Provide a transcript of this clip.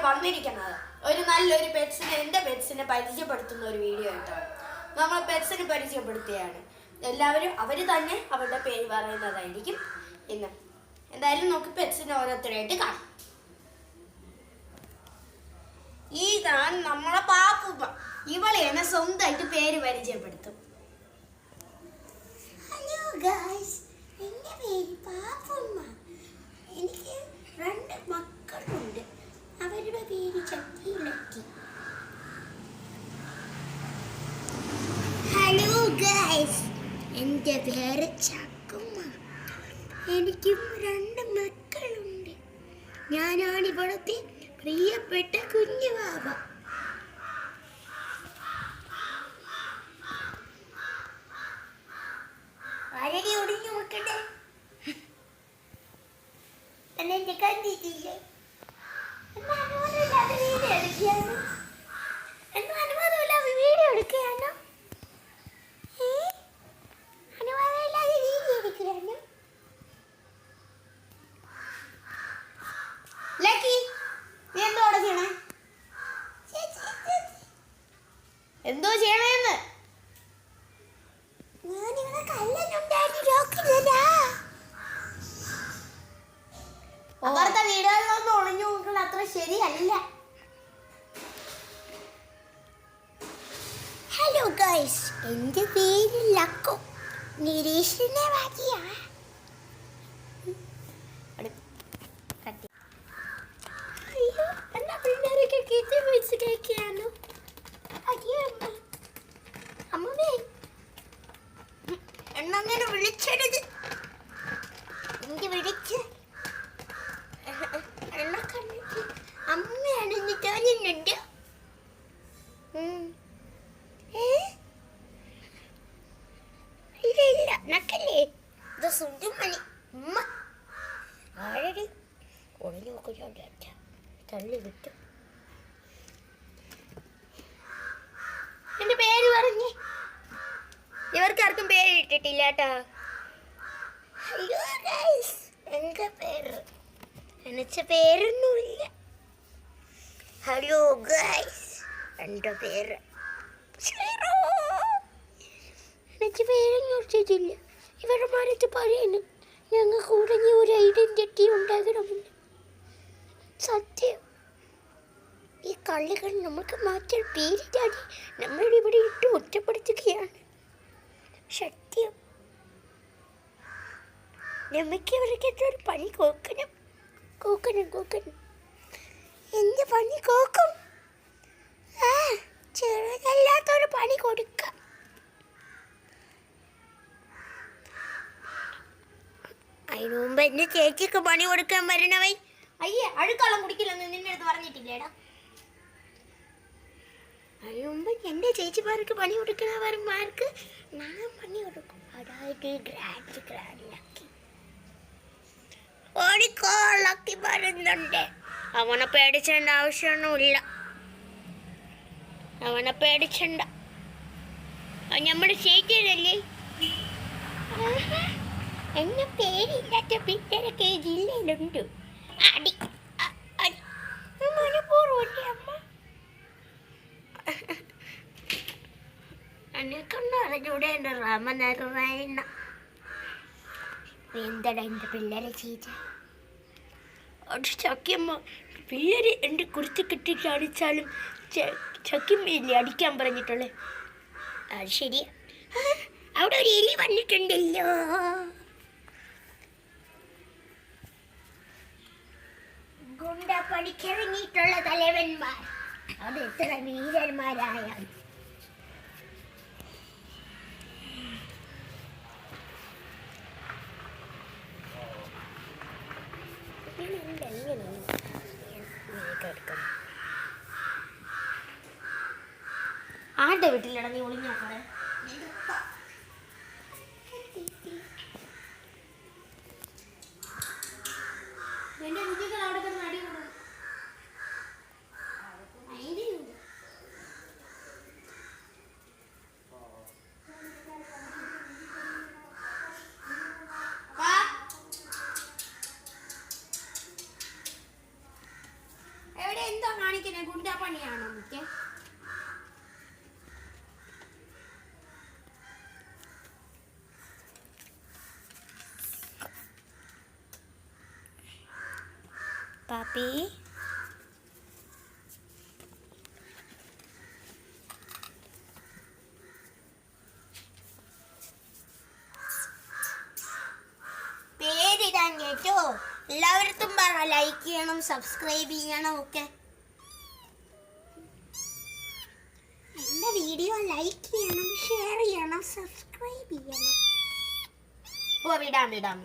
വന്നിരിക്കുന്നത് ഒരു നല്ലൊരു പെറ്റ്സിനെ, എൻ്റെ പെറ്റ്സിനെ പരിചയപ്പെടുത്തുന്ന ഒരു വീഡിയോ ആയിട്ടാണ്. നമ്മൾ പെറ്റ്സിനെ പരിചയപ്പെടുത്തുകയാണ്. എല്ലാവരും അവർ തന്നെ അവരുടെ പേര് പറയുന്നതായിരിക്കും ഇന്ന്. എന്തായാലും നമുക്ക് പെറ്റ്സിനെ ഓരോരുത്തരായിട്ട് കാണാം. ഇതാണ് നമ്മളെ പാപ്പുമ്മ. ഇവളെയാണ് സ്വന്തമായിട്ട് പേര് പരിചയപ്പെടുത്തും. ഹലോ ഗായ്സ്, എൻ്റെ പേര് പാപ്പുമ്മ. എനിക്ക് 2 മക്കളുണ്ട്. അവരുടെ പേര് ചക്കിലക്കി. ഹലോ ഗായ്സ്, എൻ്റെ പേര് ചക്കുമ്മ. എനിക്കും 2 മക്കളുണ്ട്. ഞാനാണ് ഇവിടുത്തെ പ്രിയപ്പെട്ട കുഞ്ഞു ബാബ. ആരടി ഒടിഞ്ഞു നോക്കട്ടെ, എന്നെ കണ്ടിട്ടില്ലേ? അനുവാദമില്ലാതെ വീഡിയോ എടുക്കുകയാണ്. അനുവാദമില്ലാതെ വീഡിയോ എടുക്കുകയാണോ? അനുവാദമില്ലാതെ വീഡിയോ എടുക്കുകയാണോ? ലക്കി, നീ എന്തോടെ ചെയ്യണേ? എന്തോ ചെയ്യണേന്ന്? ഞാനിവിടെ കല്ലനുണ്ടാക്കി നോക്കുന്നതാ. അവരുടെ വീടുകളിലൊന്നും ഒളിഞ്ഞു നോക്കുന്നത് അത്ര ശരിയല്ല. ഹലോ ഗൈസ്, എൻ്റെ പേര് ലക്കു. നിരീക്ഷണ വാദിയാ. അയ്യോ, എന്നാ പിള്ളേരൊക്കെ കിട്ടി വെച്ച് കേൾക്കുകയാണോ? അയ്യോ അമ്മേ, എന്നങ്ങനെ വിളിച്ചരുത്. എനിക്ക് വിളിച്ച് എന്നെ കണ്ടിട്ട് അമ്മയാണെന്ന് തോന്നുന്നുണ്ട്. ഇല്ല നക്കല്ലേ, ഇത് സുന്ദരമണി ഉമ്മ. ആരടി ഒളിഞ്ഞു നോക്കിയോണ്ട് തള്ളി വിട്ടു. എന്റെ പേര് പറഞ്ഞേ. ഇവർക്കാർക്കും പേര് ഇട്ടിട്ടില്ല കേട്ടോ. ഹലോ ഗൈസ്, എൻ്റെ പേര് എനിക്ക് പേരൊന്നുമില്ല. ഹലോ ഗൈസ്, എൻ്റെ പേര് എനിക്ക് പേരൊന്നും ഇട്ടിട്ടില്ല. ഇവരുടെ മനത്ത് പറയുന്നു ഞങ്ങൾക്ക് ഉടനെ ഒരു ഐഡൻറ്റിറ്റി ഉണ്ടാകണമെന്ന്. സത്യം, ഈ കള്ളികൾ നമുക്ക് മാറ്റാൻ പേരിട്ടാണ് നമ്മളുടെ ഇവിടെ ഇട്ട് ഒറ്റപ്പെടുത്തുകയാണ്. സത്യം, നമുക്ക് ഇവർക്ക് ഒരു പണി കോക്കണം. എന്ത് പണി കോക്കും? ചെറുതല്ലാത്തൊരു പണി കൊടുക്കാം. അതിനു മുമ്പ് എൻ്റെ ചേച്ചിക്ക് പണി കൊടുക്കാൻ വരണവൻ. അയ്യേ, അഴുക്കള്ളം കുടിക്കില്ലെന്ന് നിന്റെ അടുത്ത് പറഞ്ഞിട്ടില്ലേടാ? അതിനു മുമ്പ് എൻ്റെ ചേച്ചിമാർക്ക് പണി കൊടുക്കണവന്മാർക്ക് ഞാൻ പണി കൊടുക്കും. അതായത് ഗ്രാൻഡ് ലക്കി. ഓടിക്കോ, ലക്കി വരുന്നുണ്ട്. അവനെ പേടിച്ചേണ്ട ആവശ്യമൊന്നുമില്ല. അവനെ പേടിച്ചണ്ട, നമ്മുടെ ചേച്ചിയല്ലേ. എന്നെ പേരില്ലാത്ത പിള്ളേരൊക്കെ ജില്ലയിലുണ്ട്. അടി മനഃപൂർവ്വം അമ്മ. എന്നെക്കൊണ്ട് അറിഞ്ഞൂടെ എൻ്റെ രാമനാരായണ. എന്താടാ എൻ്റെ പിള്ളേരെ ചെയ്ത? അത് ചക്കിയമ്മ, പിള്ളേര് എൻ്റെ കുറിച്ച് കിട്ടിയിട്ട് അടിച്ചാലും ചക്കിയമ്മയില്ലേ അടിക്കാൻ പറഞ്ഞിട്ടുള്ളേ. അത് ശരിയാ. അവിടെ ഒരു എലി വന്നിട്ടുണ്ടല്ലോ. ഗുണ്ട പണിക്കിറങ്ങിയിട്ടുള്ള തലവന്മാർ അത് എത്ര വീരന്മാരായാണ്. ആരുടെ വീട്ടിലടാ നീ ഒളിഞ്ഞു നോക്കണേ? എന്റെ രുചികൾ അവിടെ കിടന്ന് അടി കൊടുക്കും. എവിടെ എന്താ കാണിക്കണേ? ഗുണ്ടാ പണിയാണോ മുത്തേ? പാപ്പി പേരിടാൻ കേട്ടോ. എല്ലാവരും പറ, ലൈക്ക് ചെയ്യണം, സബ്സ്ക്രൈബ് ചെയ്യണം ഒക്കെ. എൻ്റെ വീഡിയോ ലൈക്ക് ചെയ്യണം, ഷെയർ ചെയ്യണം, സബ്സ്ക്രൈബ് ചെയ്യണം. ഓ വിടാം.